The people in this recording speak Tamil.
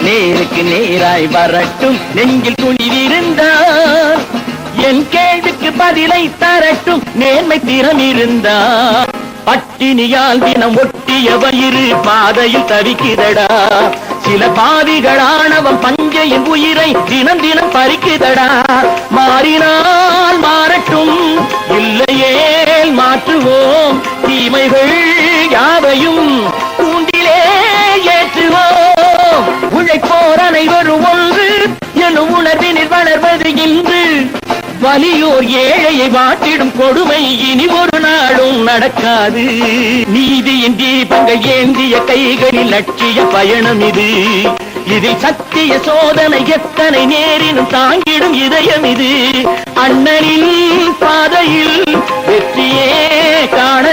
நேருக்கு நேராய் வரட்டும் நெஞ்சில் துணிவிருந்தார் என் கேள்விக்கு பதிலை தரட்டும் நேர்மை திறம் இருந்தார் பட்டினியால் தினம் ஒட்டிய வயிறு பாதையில் தவிக்குதடா சில பாவிகளானவன் பஞ்சையின் உயிரை தினம் தினம் பறிக்குதடா மாறினால் மாறட்டும் இல்லையே மாற்றுவோம் தீமைகள் யாவையும் கூண்டிலே ஏற்றுவோம் உழைப்போர் அனைவரும் ஒன்று எனும் உணர்வினில் வளர்வது இன்று வலியோர் ஏழையை வாட்டிடும் கொடுமை இனி ஒரு நாளும் நடக்காது நீதியின் தீபங்கள் ஏந்திய கைகளில் லட்சிய பயணம் இது இதில் சத்திய சோதனை எத்தனை நேரினும் தாங்கிடும் இதயம் இது அண்ணனின் பாதையில் வெற்றியே காண